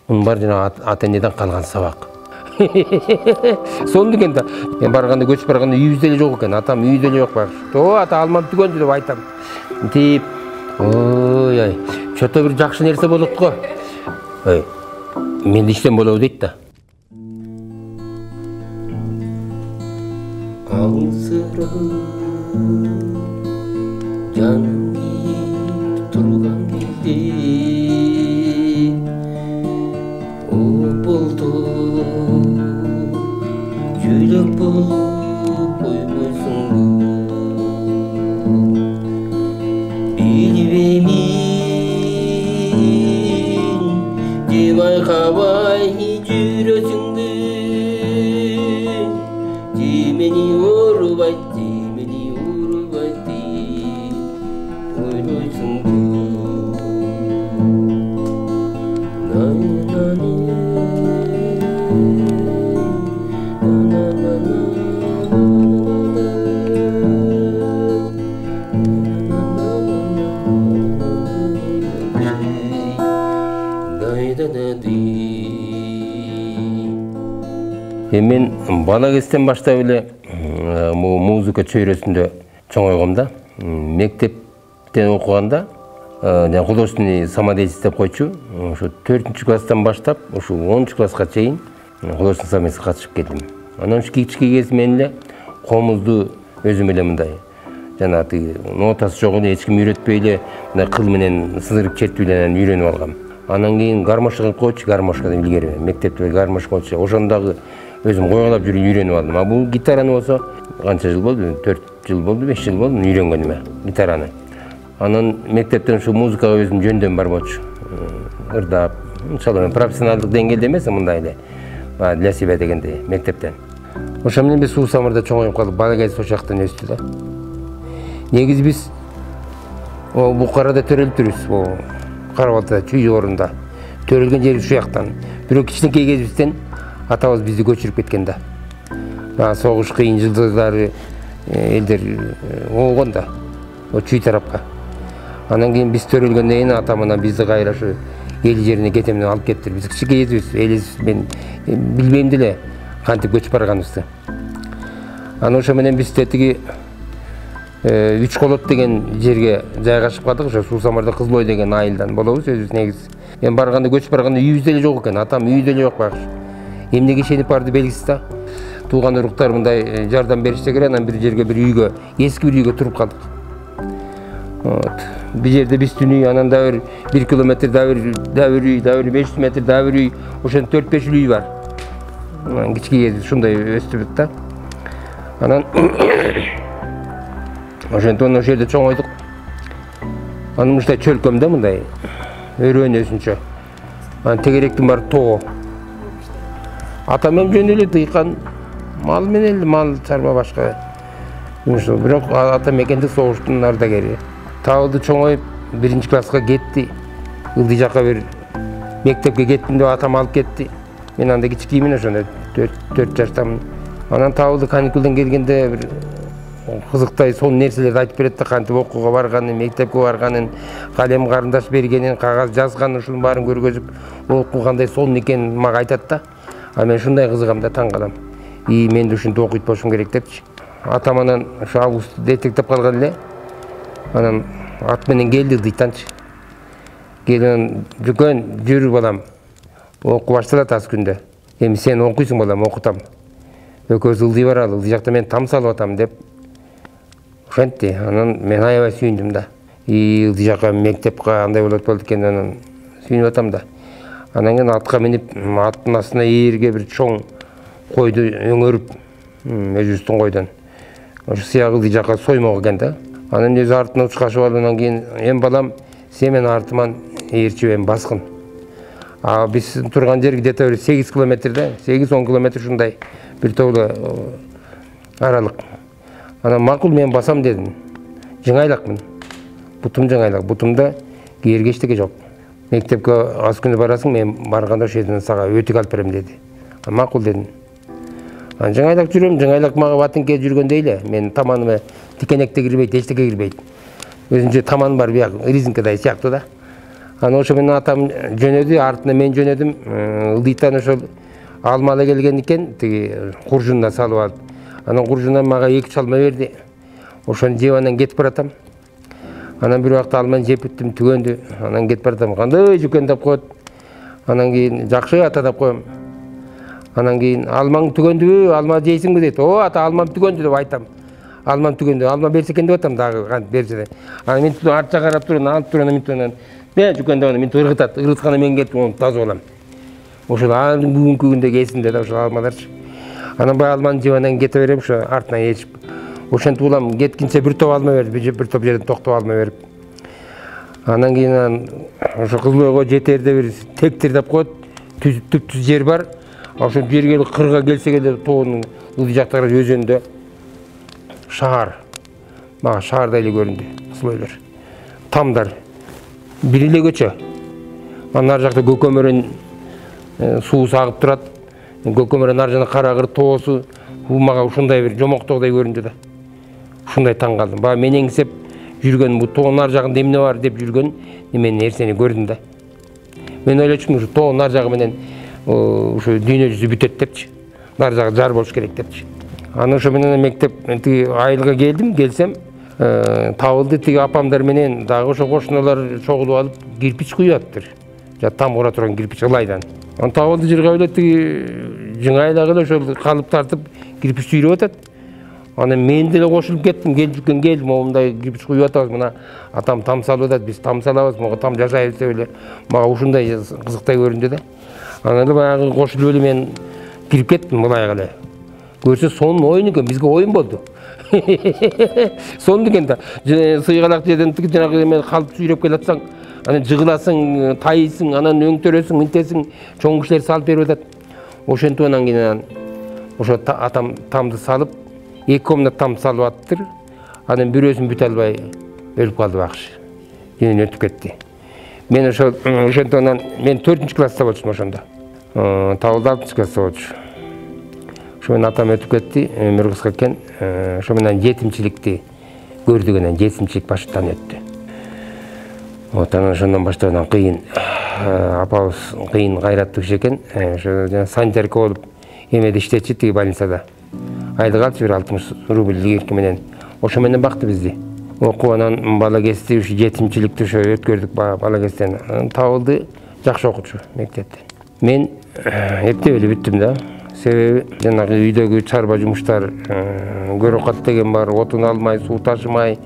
Мунун баары жана ата энеден калган сабак. Сонду экен да. Мен барганда көчүп барганда үйүбүздө эле жок экен. Атам үйдө эле жок багыш. О, ата алманы түгөндү деп айтам. Тип. Ой, чото бир жакшы нерсе болот го. Ой, менде иштен болобу дейт да. Жаным кийип турган кезде болду жүрөк болуп койбойсуңбу билбеймин деп айкабай жүрөсүңбү же мени урубайт деп ойлойсуңбу Мен бала кезден баштап эле музыка чөйрөсүндө чоңойгом да. Мектептен окуганда художественный самодеятельность деп койчу. Ошо 4-класстан баштап, ошо 10-класска чейин художественный самодеятельностька катышып келдим. Анан ушу кички кезимден эле комузду өзүм эле мындай жана нотасы жок эле эч ким үйрөтпөй эле мындай кыл менен сыздырып чертип эле үйрөнүп алгам. Анан кийин гармошка кылып койчу, гармошкадан илгери мектепте гармошка койчу. Ошондогу өзүм койгойлап жүрүп үйрөнүп алдым. А бул гитараны болсо канча жыл болду? 4 жыл болду, 5 жыл болду үйрөнгөнүмө гитараны. Анан мектептен ушу музыкага өзүм жөндөм бар болчу. Ырдап, иншалла профессионалдык деңгээлде эмес, мындай эле для себя дегендей мектептен. Ошо менен биз Суу Самырда чоңоюп калдык, бала кез ошол жактан өстү да. Негизи биз Букарада төрөлүп турбуз, Карабалда, Чүй орунда. Төрөлгөн жери ушул жактан. Бирок кичинекей кезибизден атабыз бизди көчүрүп кеткен да. Согуш кыйын жылдары элдер болгон да. Чүй тарапка. Анан кийин биз төрөлгөндөн кийин атам анан бизди кайра ушу эл жерине кетем деп алып кетти. Биз кичинекей кезибиз, элибиз мен билбейм деле кантип көчүп барганыбызды. Анан ошо менен биз тетиги Үч колот деген жерге жайгашып калдык. Ошо Суу Самырда Кызылой деген айылдан болобуз өзүбүз негизи. Мен барганда көчүп барганда үйүбүздө эле жок экен. Атам үйдө эле жок багыш. Эмнеге ишенип барды белгисиз да. Тууган уруктар мындай жардам беришти керек, анан бир жерге бир үйгө, эски бир үйгө туруп калдык. Бир жерде биз түнүй, анан дагы 1 километр дагы үй, 500 метр дагы үй, ошон 4-5 үй бар. Кички ушундай өстүбүк да. Анан ошентип ошол жерде чоңойдук. Анан мындай чөлкөмдө мындай өрөөнөсүнчө. Анан тегеректин баары тоо. Атам жөн эле дыйкан, мал менен эле, мал чарба башка. Бирок атам мекендик согуштун ардагери. Табылды чоңоюп 1-класска кетти. Ылдый жака бир мектепке кеттим деп атам алып кетти. Мен анда кичикеймин, ошондо 4 жаштамын. Анан табылды каникулдан келгенде бир кызыктай сонун нерселерди айтып берет да, кантип окууга барганын, мектепке барганын, калем карындаш бергенин, кагаз жазганын, ушунун баарын көргөзүп, окуу кандай сонун экенин мага айтат да. А мен ушундай кызыгам да, таң калам. Мен да ушинтип окуйт болушум керек депчи. Атам анан ошо август детектеп калган эле. Анан ат менен келди Ылдыйтанчы. Келген жүкөн, жүрү балам. Окуу башталат аз күндө. Эми сен окуйсуң балам, окутам. Экөөбүз Ылдый баралы, Ылдый жакта мен там салып атам деп. Ошентти. Анан мен аябай сүйүндүм да. Ылдый жака мектепке андай болот экен, анан сүйүнүп атам да. Анан кийин атка минип, аттын астына ээрге бир чоң койду өңөрүп, өзүбүздүн койдон. Ошо сыягы Ылдый жака соймок экен да. Анан өзү артына учкашып алып, анан кийин эми балам, сен менин артыман ээрчибем баскын. А биз турган жер где-то 8 километрде, 8-10 километр ушундай бир тооло аралык. Анан макул мен басам дедим. Жыңайлакмын. Бутум жыңайлак. Бутумда кээрге эчтеке жок. Мектепке аз күнү барасың, мен барганда ошол жерден сага өтүк алып берем деди. Макул дедим. Анан жыңайлак жүрөм, жыңайлак мага батыңке жүргөндөй эле. Мен таманыма тикенекте кирбейт, эчтеке кирбейт. Өзүнчө таман бар, бияк резинкадай сыяктуу да. Аны ошо менен атам жөнөдү, артынан мен жөнөдүм. Ылдыйтан ошол алмалы келген экен, тиги куржунуна салып алып. Анан куржундан мага 2 чалма берди. Ошону жеп анан кетип баратам. Анан бир убакта алманы жеп бүттүм, түгөндү. Анан кетип баратам. Кандай жукен деп коет. Анан кийин жакшы ата деп коем. Анан кийин алмаң түгөндүбү, алма жейсиңби дейт. О, ата алмам түгөндү деп айтам. Алмам түгөндү, алма берсе экен деп атам дагы, кантип берсе. Анан мен артка карап туруп, алып туруп, анан мен жукен деп мен ыргытат. Ыргытканда мен кетип onu таза болом. Ошол бүгүнкү күндө эсимде да ошол алмаларчы. Анан бай алманы жеп анан кете берем, ошо артынан ээрчип. Ошентип улам кеткинче бир топ алма берди, бир топ жерден токтоп алма берип. Анан кийин ошо Кызылойго жетерде бир тектир деп коет, түз жер бар. Ошо жерге кырга келсек эле тоонун ылдый жактагы өзөндө шаар. Мага шаардай эле көрүндү, Кызылойлор. Тамдар. Бир эле көчө. Анан ар жакта көкөмөрөн суу сагып турат. Көкөмөрөн ар жана карагыр тоосу мага ушундай бир жомоктогудай көрүндү да. Ушундай таң калдым. Баа мен эңсеп жүргөн бу тоонун ар жагында эмне бар деп жүргөн немене нерсени көрдүм да. Мен ойлочумун, ушу тоонун ар жагы менен ушу дүйнө жүзү бүтөт депчи. Ар жагы жар болуш керек депчи. Анан ошо менен мектеп тиги айылга келсем, табылды тиги апамдар менен дагы ошо кошуналар чогулуп алып кирпич куюптыр. Там кура турган кирпич ылайдан. Анан табылды жыргап эле тиги жыңайлагы эле ошол калып тартып кирпич сүйрөп атат. Анан мен деле кошулуп кеттим, кел, момундай кирпич куюп атабыз, мына атам там салып атат, биз там салабыз, мага там жасайбыз деп эле. Мага ушундай кызыктай көрүндү да. Анан эле баягы кошулуп эле мен кирип кеттим мылайга эле. Көрсө сонун оюн экен, бизге оюн болду. Сонун экен да. Сыйгалак жерден жанагы мен калып сүйрөп келатсаң, анан жыгыласың, тайысың, анан өңтөрөсүң, интесиң, чоң кишилер салып берип атат. Ошентип анан кийин ошо атам тамды салып, 2 комнат там салып аттыр. Анан бирөөсүн бүтө албай өлүп калды бакшы. Дүйнөдөн өтүп кетти. Мен ошентип анан мен 4-класста болчумун ошондо. Табылды 6-класста болчу. Ошо менен атам өтүп кетти, өмүр кыска экен. Ошо менен жетимчиликти көрдүк, анан жетимчилик баштан өттү. Вот анан ошондон баштап анан кыйын. Апабыз кыйын кайраттуу киши экен. Ошо жана санитарка болуп эмеде иштечи, тиги больницада. Айлык алчу, 60 рубль лирка менен. Ошо менен бакты бизди. Окуп анан бала кезде ушу жетимчиликти ошо өткөрдүк бала кезден. Табылды жакшы окуучу мектепте. Мен эптеп эле бүттүм да. Себеби жанагы үйдөгү чарба жумуштар, көрөкат деген бар, отун алмай, суу ташымай,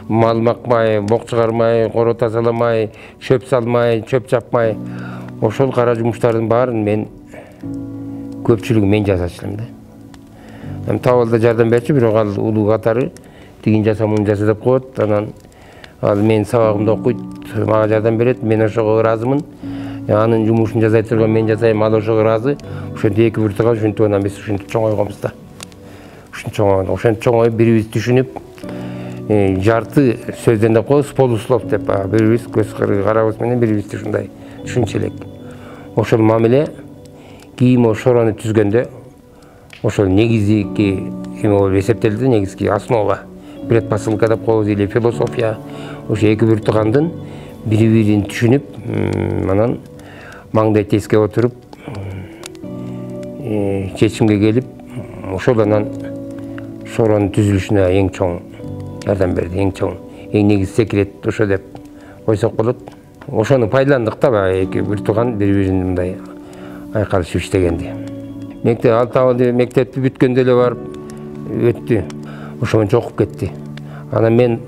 мал макмай, бок чыгармай, коро тазаламай, чөп салмай, чөп чапмай. Ошол кара жумуштардын баарын мен көпчүлүгүн мен жасачу элем да. Табылды жардам берчү, бирок ал улуу катары тигин жаса, муну жаса деп коет. Анан ал мен сабагымды окуйт, мага жардам берет, мен ошого ыраазымын. Анын жумушун жасай турган мен жасайм, ал ошого ыраазы. Ошентип эки бир турган, ушинтип анан биз ушинтип чоңойгонбуз да. Ошентип чоңоюп, бирибиз түшүнүп, жарты сөздөн деп коебуз, полуслов деп, бирибиз көз карабыз менен бирибизди ушундай түшүнчү элек. Ошол мамиле кийин шорону түзгөндө ошол негизги эме болуп эсептелди, негизги основа. Предпосылка деп коебуз, или философия. Ошо эки бир тургандын бири-бирин түшүнүп, анан маңдай теске отуруп, чечимге келип, ошол анан шоронун түзүлүшүнө эң чоң жардам берди, эң негиз секрет ошо деп койсок болот. Ошону пайдаландык да, баягы эки бир турган бири-бирин мындай айкалышып иштегенди. Мектеп табылды, мектепти бүткөндө эле барып өттү. Ошончо окуп кетти. Анан мен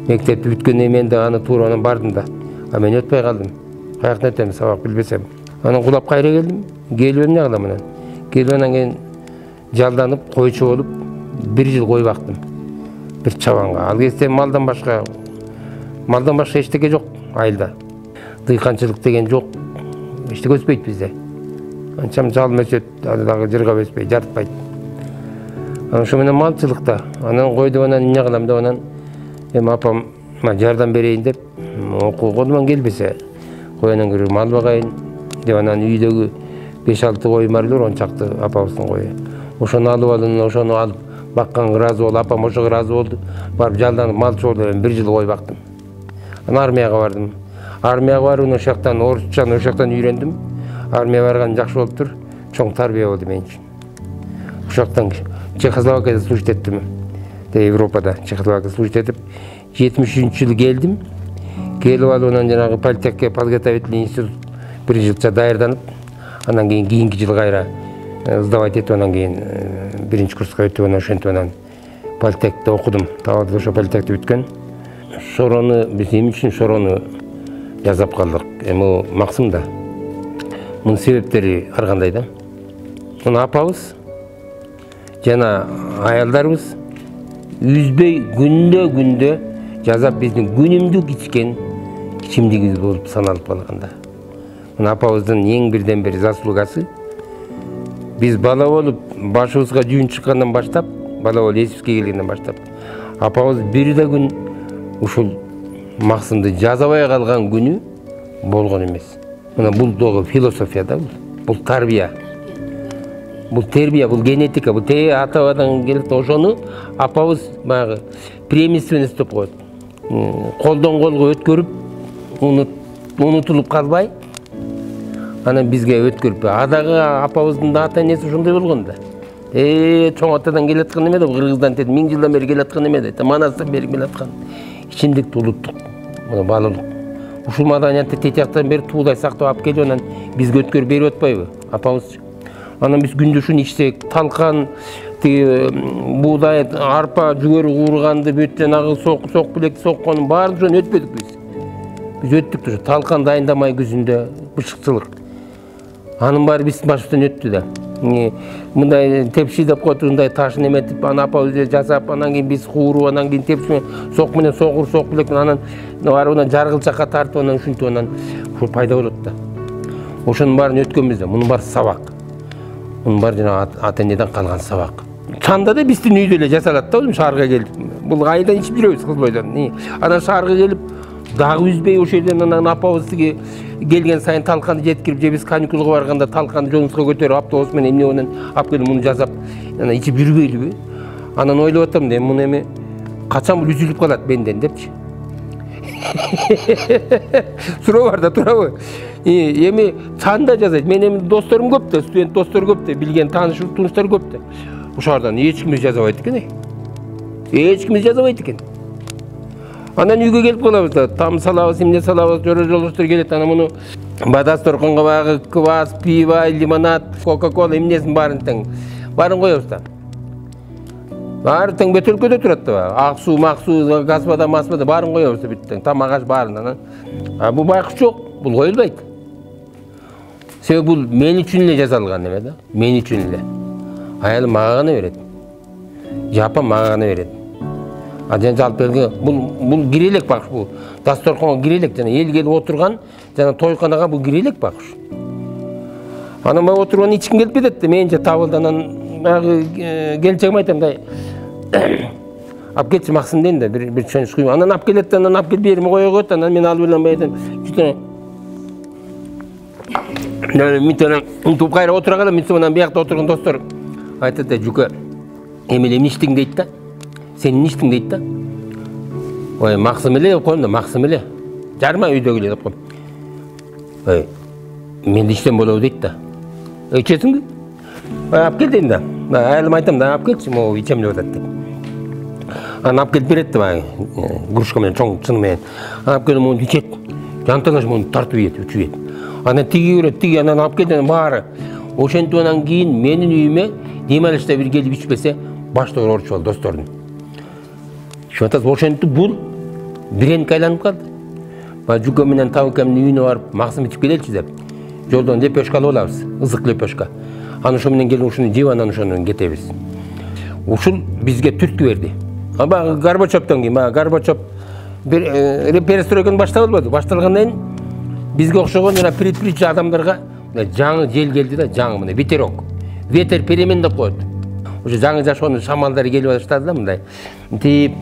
мектепти бүткөндөн мен да аны туура анан бардым да. Мен өтпөй калдым. Каяктан өтөм, сабак билбесем. Анан кулап кайра келдим. Келип эмне кылам анан? Келип анан кийин жалданып, койчу болуп 1 жыл кой бактым. Бир чабанга. Ал кезде малдан башка эчтеке жок айылда. Дыйканчылык деген жок. Эчтеке өспөйт бизде. Анчам жалым өсөт, дагы жыргап өспөй, жартпайт. Анан ошо менен малчылыкта. Анан койдуп анан эмне кылам деп анан апам жардам берейин деп колуман келбесе, кой анан кирип мал багайын деп анан үйдөгү 5-6 кой бар эле, 10 чакты апабыздын кою. Ошону алып алып, ошону алып бакканга ыраазы болуп, апам ошого ыраазы болду. Барып жалданып малчы болуп 1 жыл кой бактым. Анан армияга бардым. Армияга барып ошол жактан орусчаны ошол жактан үйрөндүм. Армия барган жакшы болуптур. Чоң тарбия болду мен үчүн. Ошол жактан Чехословакияда служить эттим. Европада Чехословакияда служить этип 73-жылы келдим. Келип алып анан жанагы политехке подготовительный институт бир жылча даярданып, анан кийинки жылы кайра сдавать этип, анан кийин биринчи курска өтүп, анан ошентип анан политехте окудум. Табада ошо политехти бүткөн. Шорону биз эмне үчүн шорону жазап калдык? Эми максым да. Мунун себептери ар кандай да. Муну апабыз жана аялдарыбыз үзбөй күндө жазап биздин күнүмдүк ичкен ичимдигибиз болуп саналып калганда. Мына апабыздын эң бирден бир заслугасы, биз бала болуп башыбызга жуун чыккандан баштап, бала болуп эсибизге келгенден баштап, апабыз бир да күн ушул максымды жазабай калган күнү болгон эмес. Мына бул дагы философия да, бул тарбия. Бул тербия, бул генетика, бул ата-бабадан келет. Ошону апабыз баягы преемственность деп коет. Колдон колго өткөрүп, унутулуп калбай, анан бизге өткөрүп. Адагы апабыздын ата-энеси ошондой болгон да. Чоң атадан келаткан эме да, Кыргыздан 1000 жылдан бери келаткан эме да, манастан бери келаткан. Ичимдик улуттук, мына балалык. Ушул маданиятты тетияктан бери туулай сактап алып келип, анан бизге өткөрүп берип атпайбы апабыз? Анан биз күндө ушуну ичсек, талкан, буудай, арпа, жүгөрү куурганды, бүт жанагы сок билекти сокконун баарын ошону өтпөдүк биз. Биз өттүк ошо талкан дайындамай күзүндө, бышыкчылык. Анын баары биздин башыбыздан өттү да. Мындай тепши деп коет, мындай ташын эметип, анан апабыз жасап, анан кийин биз кууруп, анан кийин тепши сок менен сок билек анан барыбынан жаргылчакка тартып, анан ушинтип анан ушул пайда болот да. Ошонун баарын өткөнбүз да. Мунун баары сабак. Мунун баары жана ата-энеден калган сабак. Чанда да биздин үйдө эле жасалат да, шаарга келип. Бул айдан ичип жүрөбүз кыз бойдон. Анан шаарга келип, дагы үзбөй ошол жерден анан апабыз келген сайын талканды жеткирип, же биз каникулга барганда талканды жолубузга көтөрүп, автобус менен эмне менен алып келип муну жасап, анан ичип жүрбөйлүбү? Анан ойлоп атам, муну эми качан бул үзүлүп калат менден депчи. Суроо бар да, турабы? Эми чанда жасайт. Мен эми досторум көп да, студент достор көп да, билген тууштар көп да. Ошолордон эч ким жазабайт экен. Эч ким жазабайт экен. Анан үйгө келип калабыз да, там салабыз, эмне салабыз, жолдоштор келет, анан муну дасторконго баягы квас, пиво, лимонад, кока-кола эмнесин баарын тең. Баарын коебуз да. Баары тең бөтөлкөдө турат да. Ак суу, мак суу, газбада, масбада баарын коебуз да бүт тең. Тамак аш баарын анан. Бул байкуш жок, бул коюлбайт. Себеби бул мен үчүн эле жасалган эме да. Мен үчүн эле. Аялым мага гана берет. Жапам мага гана берет. Жалпы элге бул кирелек байкуш, бул дасторконго кирелек, жана эл келип отурган, жана тойканага бул кирелек байкуш. Анан мен отурган ичким келип кетет да, менче табылды, анан келчегим айтам да, алып кетчи максым дейм да, бир чөйүш куюп. Анан алып келет да, анан алып келип бериме кое коет, анан мен алып элем айтам, жүтө. Мен туп кайра отура калам, мен анан биякта отурган достор айтат да, жука, эмне иштиң дейт да. Сен эмне иштиң дейт да. Ой, максым эле деп коем да, максым эле. Жарма үйдөгүлөр деп коем. Ой, мен иштен болобу дейт да. Ичесиңби? Алып кел дейм да. Аялыма айтам да, алып келчи, могу ичем деп атат деп. Анан алып келип берет да, кружка менен, чоң чыны менен. Алып келип муну ичет. Жанталаш муну тартып ийет, үчүп ийет. Анан тиги көрөт, тиги анан алып келден баары. Ошентип анан кийин менин үйүмө дем алышта бир келип ичпесе, башта орчуп алды достордун. Шотас ошентип бул брендке айланып калды. Жука менен Табыкемдин үйүнө барып, максым ичип келеличи деп. Жолдон лепешка алып алабыз, ызык лепешка. Анан ошо менен келип ушуну жеп, анан ошону кетебиз. Ушул бизге түрткү берди. Баягы Горбачевдон кийин, Горбачев бир перестройканы баштап албады. Башталгандан кийин бизге окшогон жана предприятие адамдарга жаңы жел келди да, жаңы мына ветерок. Ветер перемен деп коет. Ошо жаңы жашоонун шамалдары келип баштады да, мындай. Тип,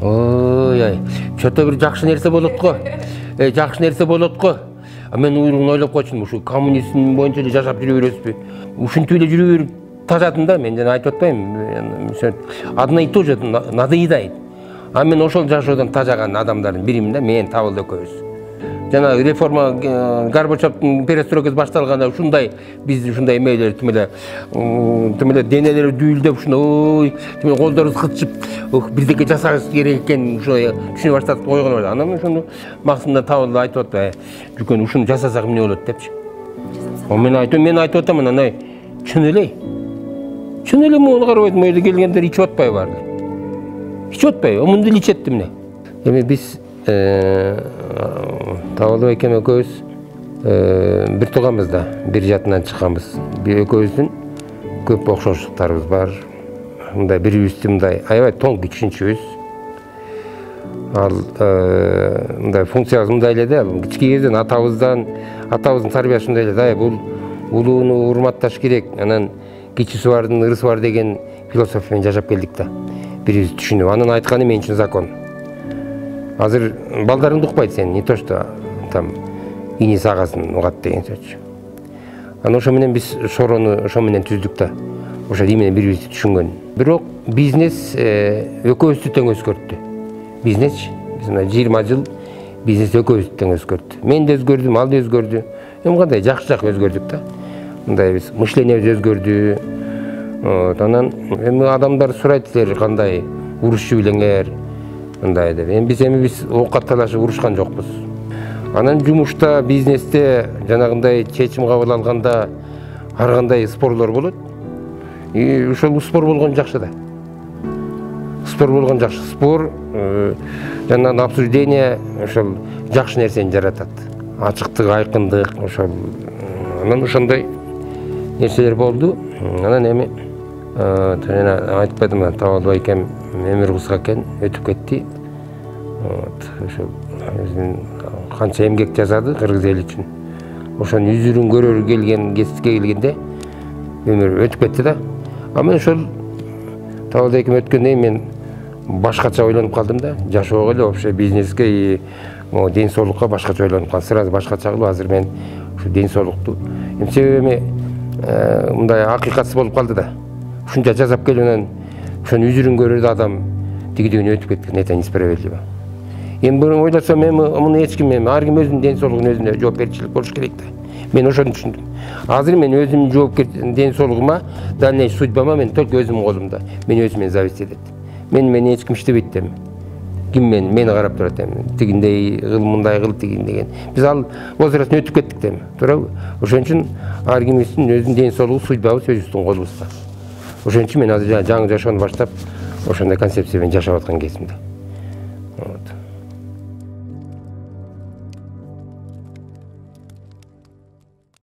ой, чөтө бир жакшы нерсе болот го. Жакшы нерсе болот го. Мен уйругун ойлоп койчумун, ушу коммунизм боюнча эле жашап жүрө бересизби? Ушинтип эле жүрө берип тажадым да, мен жана айтып атпайм. Одно и то же надоедает. А мен ошол жашоодон тажаган адамдардын биримин да, мен Табылды экөөбүз. жана реформа Горбачевдин перестройкасы башталганда ушундай биз ушундай эмелер тим эле денелери дүйүлдөп ой тим эле колдорубуз кытчып бирдеке жасаш керек экен ушуну түшүнө баштадык ойгоно анан ошону максымда табылды айтып атты жүкөн ушуну жасасак эмне болот депчи мен айтып атам анан чын эле муну карабайт могу жерде келгендер ичип атпайбы баары эле ичип атпайбы мындай эле ичет эмне эми биз Табылбай экен экөөбүз бир тууганбыз да, бир жатынан чыкканбыз. Экөөбүздүн көп окшоштуктарыбыз бар. Мындай бирибизди мындай аябай тоң күчүнчүбүз. Ал мындай функциябыз мындай эле да, кичке кезден атабыздын тарбиясы ушундай эле да, бул улууну урматташ керек, анан кичиси бардын ырысы бар деген философиямен жашап келдик да. Бирибиз түшүнүп, анын айтканы мен үчүн закон. Азыр балдарыңды укпайт сен, не то что там иниси агасын угат деген сөз. Анан ошо менен биз шорону ошо менен түздүк да. Ошо эмне бирибизди түшүнгөн. Бирок бизнес экөөбүздү тең өзгөрттү. Бизнес биз 20 жыл бизнес экөөбүздү тең өзгөрттү. Мен да өзгөрдүм, ал да өзгөрдү. Эми кандай жакшы өзгөрдүк да. Мындай биз мышлениябыз өзгөрдү. Анан эми адамдар сурайт силер кандай урушчу белеңер мындай деп. Эми биз окка талашып урушкан жокпуз. Анан жумушта, бизнесте жанагындай чечим кабыл алганда ар кандай спорлор болот. Ошол спор болгон жакшы да. Спор болгон жакшы. Спор жана обсуждение ошол жакшы нерсени жаратат. Ачыктык, айкындык, ошол анан ошондой нерселер болду. Анан эми жана айтпадым, Табылбай экен өмүр кыска экен, өтүп кетти. Ошол канча эмгек жасады кыргыз эли үчүн. Ошонун үзүрүн көрөр келген кесипке келгенде өмүр өтүп кетти да. А мен ошол Табылбай экен өткөндөн мен башкача ойлонуп калдым да. Жашоого эле вообще бизнеске и ден соолукка башкача ойлонуп калдым. Сразу башкача кылып азыр мен ушу ден соолукту себеби мындай акыйкатсыз болуп калды да. Ушунча жасап келип анан ошонун үзүрүн көрөрдү адам тигиден өтүп кеткен, это несправедливо. Эми буну ойлосом, эми муну эч ким ар ким өзүнүн ден соолугуна өзүнө жоопкерчилик болуш керек да. Мен ошону түшүндүм. Азыр мен өзүмдүн жоопкерчилик ден соолугума, дальнейший судьбама мен только өзүмдүн колумда. Мен өзүм зависти этет. Мен эч ким иштебейт дейм. Ким мени карап турат эми. Тигиндей кыл, мындай кыл, тигин деген. Биз ал возрастын өтүп кеттик дейм. Туурабы? Ошон үчүн ар кимдин өзүнүн ден соолугу, судьбабыз өзүбүздүн колубузда. Ошон үчүн мен азыр жаңы жашоону баштап ошондой концепция менен жашап аткан кезимде.